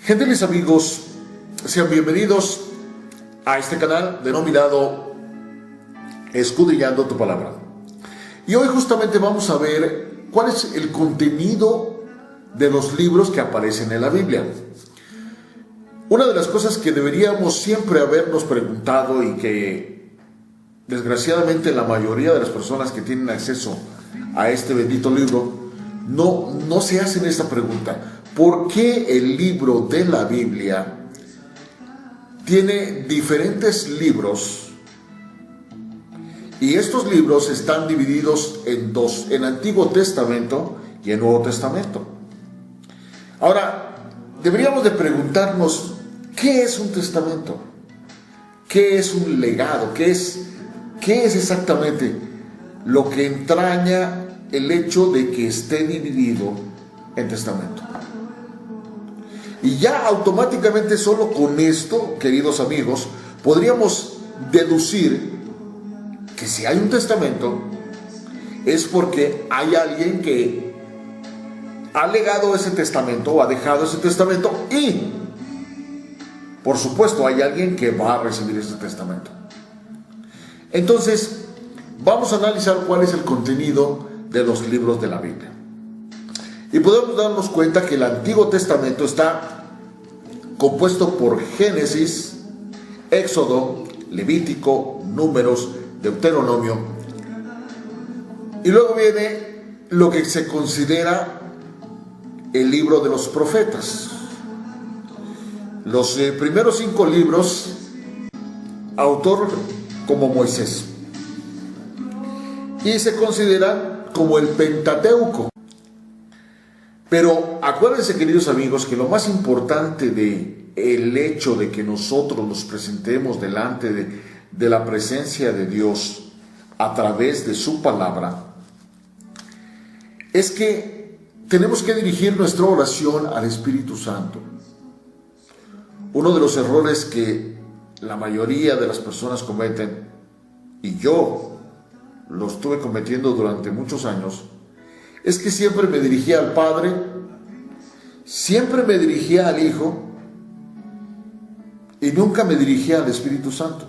Gentiles amigos, sean bienvenidos a este canal denominado Escudriñando tu Palabra. Y hoy justamente vamos a ver cuál es el contenido de los libros que aparecen en la Biblia. Una de las cosas que deberíamos siempre habernos preguntado y que desgraciadamente la mayoría de las personas que tienen acceso a este bendito libro no se hacen esta pregunta. ¿Por qué el libro de la Biblia tiene diferentes libros? Y estos libros están divididos en dos, en Antiguo Testamento y en Nuevo Testamento. Ahora, deberíamos de preguntarnos, ¿qué es un testamento? ¿Qué es un legado? ¿Qué es exactamente lo que entraña el hecho de que esté dividido en testamento? Y ya automáticamente solo con esto, queridos amigos, podríamos deducir que si hay un testamento es porque hay alguien que ha legado ese testamento o ha dejado ese testamento y, por supuesto, hay alguien que va a recibir ese testamento. Entonces, vamos a analizar cuál es el contenido de los libros de la Biblia. Y podemos darnos cuenta que el Antiguo Testamento está compuesto por Génesis, Éxodo, Levítico, Números, Deuteronomio. Y luego viene lo que se considera el libro de los profetas. Los primeros 5 libros, autor como Moisés. Y se consideran como el Pentateuco. Pero acuérdense, queridos amigos, que lo más importante de el hecho de que nosotros nos presentemos delante de la presencia de Dios a través de su palabra es que tenemos que dirigir nuestra oración al Espíritu Santo. Uno de los errores que la mayoría de las personas cometen, y yo lo estuve cometiendo durante muchos años, es que siempre me dirigía al Padre, siempre me dirigía al Hijo y nunca me dirigía al Espíritu Santo.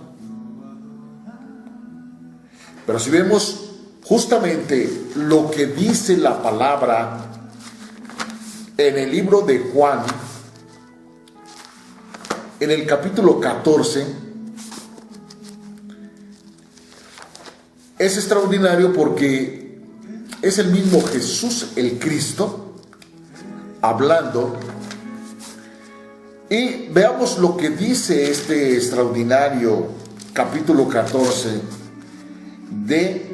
Pero si vemos justamente lo que dice la palabra en el libro de Juan, en el capítulo 14, es extraordinario porque es el mismo Jesús, el Cristo, hablando. Y veamos lo que dice este extraordinario capítulo 14 de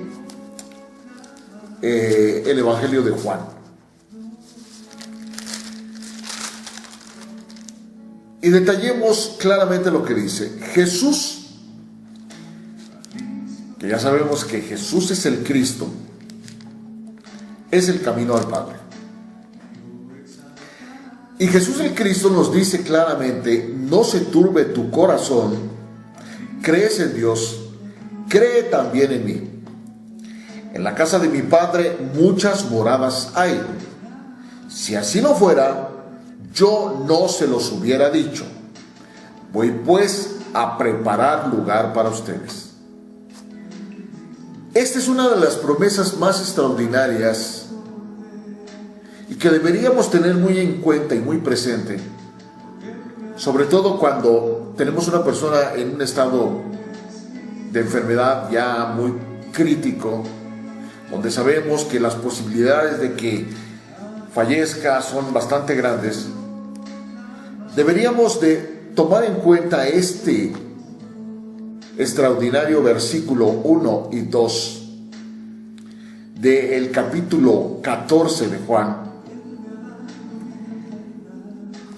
el Evangelio de Juan. Y detallemos claramente lo que dice. Jesús, que ya sabemos que Jesús es el Cristo, es el camino al Padre. Y Jesús el Cristo nos dice claramente: no se turbe tu corazón, crees en Dios, cree también en mí. En la casa de mi Padre muchas moradas hay. Si así no fuera, yo no se los hubiera dicho. Voy pues a preparar lugar para ustedes. Esta es una de las promesas más extraordinarias y que deberíamos tener muy en cuenta y muy presente, sobre todo cuando tenemos una persona en un estado de enfermedad ya muy crítico, donde sabemos que las posibilidades de que fallezca son bastante grandes. Deberíamos de tomar en cuenta este extraordinario versículo 1 y 2 del capítulo 14 de Juan,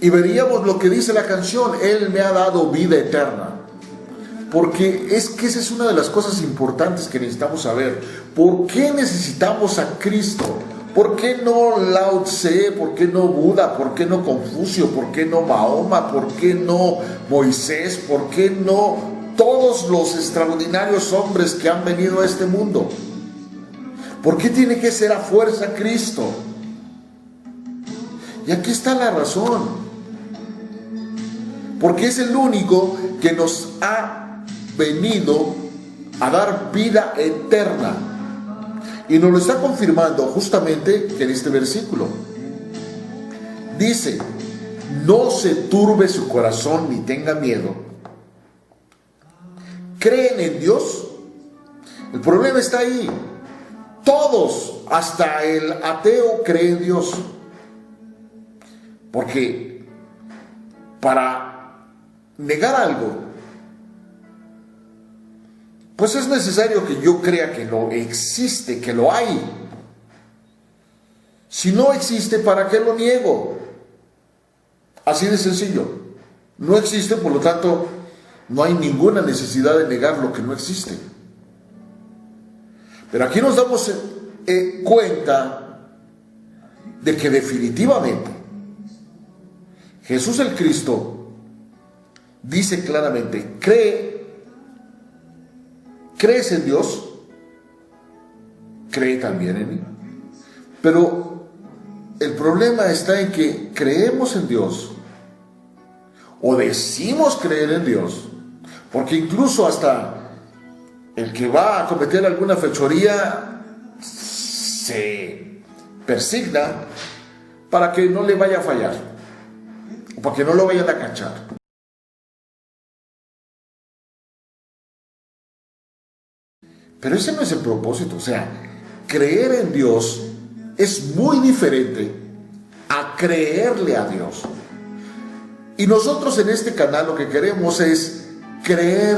y veríamos lo que dice la canción: Él me ha dado vida eterna. Porque es que esa es una de las cosas importantes que necesitamos saber. ¿Por qué necesitamos a Cristo? ¿Por qué no Lao Tse? ¿Por qué no Buda? ¿Por qué no Confucio? ¿Por qué no Mahoma? ¿Por qué no Moisés? ¿Por qué no todos los extraordinarios hombres que han venido a este mundo? ¿Por qué tiene que ser a fuerza Cristo? Y aquí está la razón. porque es el único que nos ha venido a dar vida eterna. Y nos lo está confirmando justamente en este versículo. Dice: no se turbe su corazón ni tenga miedo. ¿Creen en Dios? El problema está ahí. Todos, hasta el ateo, cree en Dios. Porque para negar algo, pues es necesario que yo crea que lo existe, que lo hay. Si no existe, ¿para qué lo niego? Así de sencillo. No existe, por lo tanto, no hay ninguna necesidad de negar lo que no existe. Pero aquí nos damos cuenta de que definitivamente Jesús el Cristo dice claramente: ¿crees en Dios? Cree también en mí. Pero el problema está en que creemos en Dios, o decimos creer en Dios, porque incluso hasta el que va a cometer alguna fechoría se persigna para que no le vaya a fallar, o para que no lo vayan a cachar. Pero ese no es el propósito. O sea, creer en Dios es muy diferente a creerle a Dios. Y nosotros en este canal lo que queremos es creer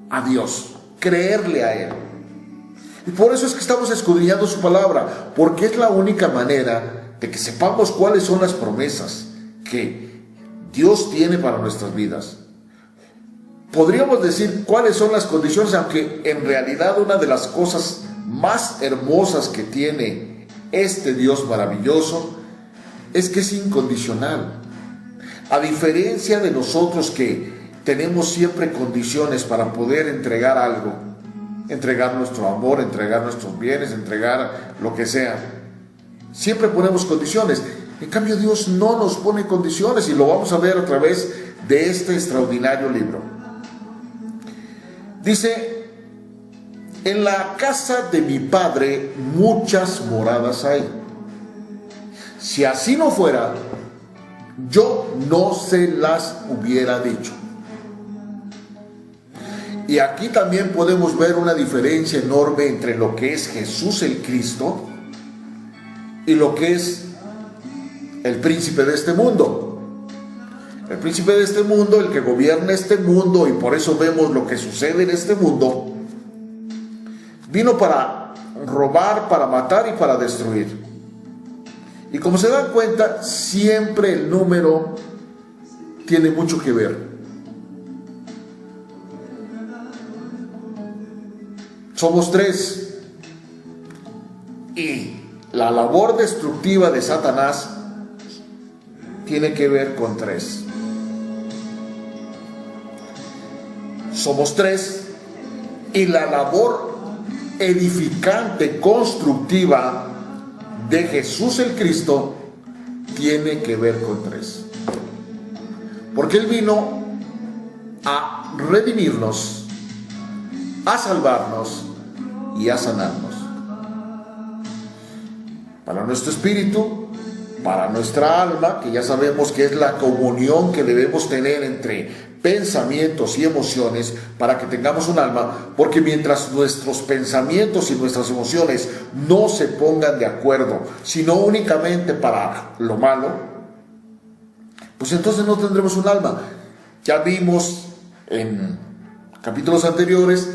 a Dios, creerle a Él. Y por eso es que estamos escudriñando su palabra, porque es la única manera de que sepamos cuáles son las promesas que Dios tiene para nuestras vidas. Podríamos decir cuáles son las condiciones, aunque en realidad una de las cosas más hermosas que tiene este Dios maravilloso es que es incondicional. A diferencia de nosotros, que tenemos siempre condiciones para poder entregar algo, entregar nuestro amor, entregar nuestros bienes, entregar lo que sea, siempre ponemos condiciones. En cambio, Dios no nos pone condiciones, y lo vamos a ver a través de este extraordinario libro. Dice: en la casa de mi Padre muchas moradas hay. Si así no fuera, yo no se las hubiera dicho. Y aquí también podemos ver una diferencia enorme entre lo que es Jesús el Cristo y lo que es el príncipe de este mundo. El príncipe de este mundo, el que gobierna este mundo, y por eso vemos lo que sucede en este mundo, vino para robar, para matar y para destruir. Y como se dan cuenta, siempre el número tiene mucho que ver. Somos 3. Y la labor destructiva de Satanás tiene que ver con 3. Somos 3. Y la labor edificante, constructiva de Jesús el Cristo tiene que ver con 3. Porque Él vino a redimirnos, a salvarnos y a sanarnos. Para nuestro espíritu, para nuestra alma, que ya sabemos que es la comunión que debemos tener entre pensamientos y emociones para que tengamos un alma, porque mientras nuestros pensamientos y nuestras emociones no se pongan de acuerdo, sino únicamente para lo malo, pues entonces no tendremos un alma. Ya vimos en capítulos anteriores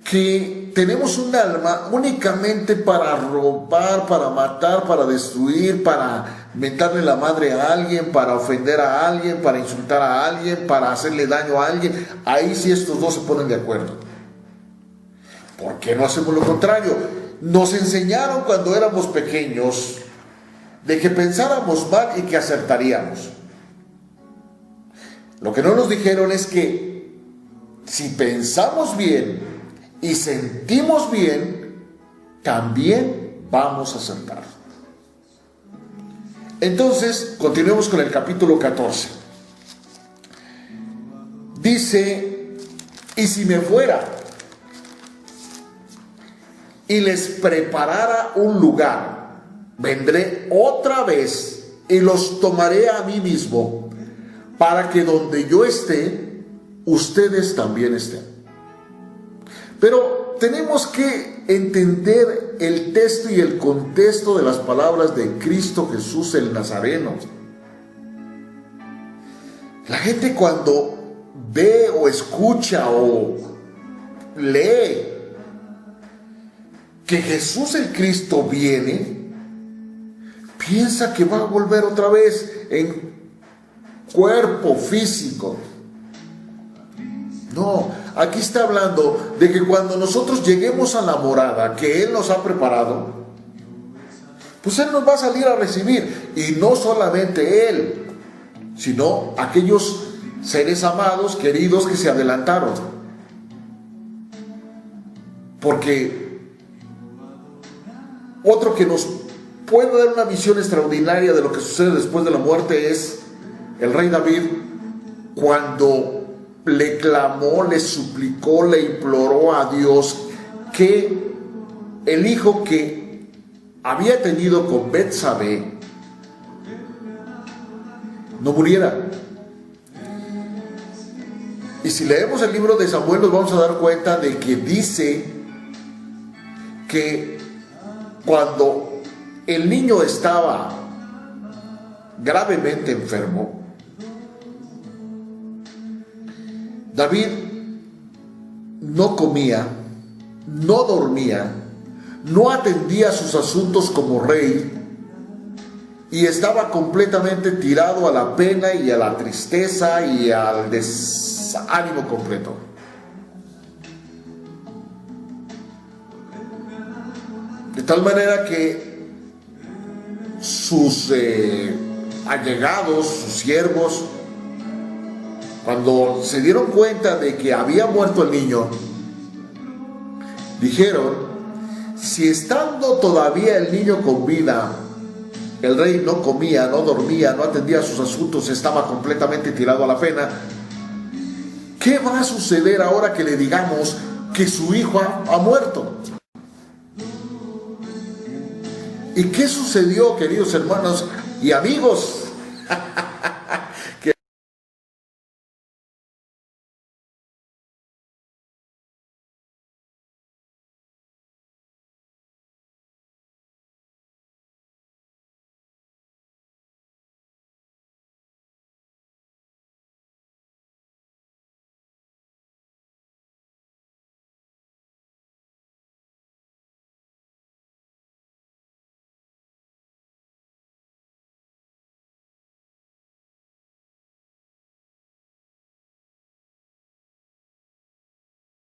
que tenemos un alma únicamente para robar, para matar, para destruir, para mentarle la madre a alguien, para ofender a alguien, para insultar a alguien, para hacerle daño a alguien. Ahí sí estos dos se ponen de acuerdo. ¿Por qué no hacemos lo contrario? Nos enseñaron cuando éramos pequeños de que pensáramos mal y que acertaríamos. Lo que no nos dijeron es que si pensamos bien y sentimos bien, también vamos a acertar. Entonces, continuemos con el capítulo 14. dice, y si me fuera y les preparara un lugar, vendré otra vez y los tomaré a mí mismo, para que donde yo esté, ustedes también estén. Pero tenemos que entender el texto y el contexto de las palabras de Cristo Jesús el Nazareno. La gente cuando ve o escucha o lee que Jesús el Cristo viene, piensa que va a volver otra vez en cuerpo físico. No, aquí está hablando de que cuando nosotros lleguemos a la morada que Él nos ha preparado, pues Él nos va a salir a recibir. Y no solamente Él, sino aquellos seres amados, queridos que se adelantaron. Porque otro que nos puede dar una visión extraordinaria de lo que sucede después de la muerte es el rey David, cuando le clamó, le suplicó, le imploró a Dios que el hijo que había tenido con Betsabé no muriera. Y si leemos el libro de Samuel nos vamos a dar cuenta de que dice que cuando el niño estaba gravemente enfermo, David no comía, no dormía, no atendía sus asuntos como rey y estaba completamente tirado a la pena y a la tristeza y al desánimo completo. De tal manera que sus allegados, sus siervos, cuando se dieron cuenta de que había muerto el niño, dijeron: si estando todavía el niño con vida, el rey no comía, no dormía, no atendía sus asuntos, estaba completamente tirado a la pena, ¿qué va a suceder ahora que le digamos que su hijo ha muerto? ¿Y qué sucedió, queridos hermanos y amigos?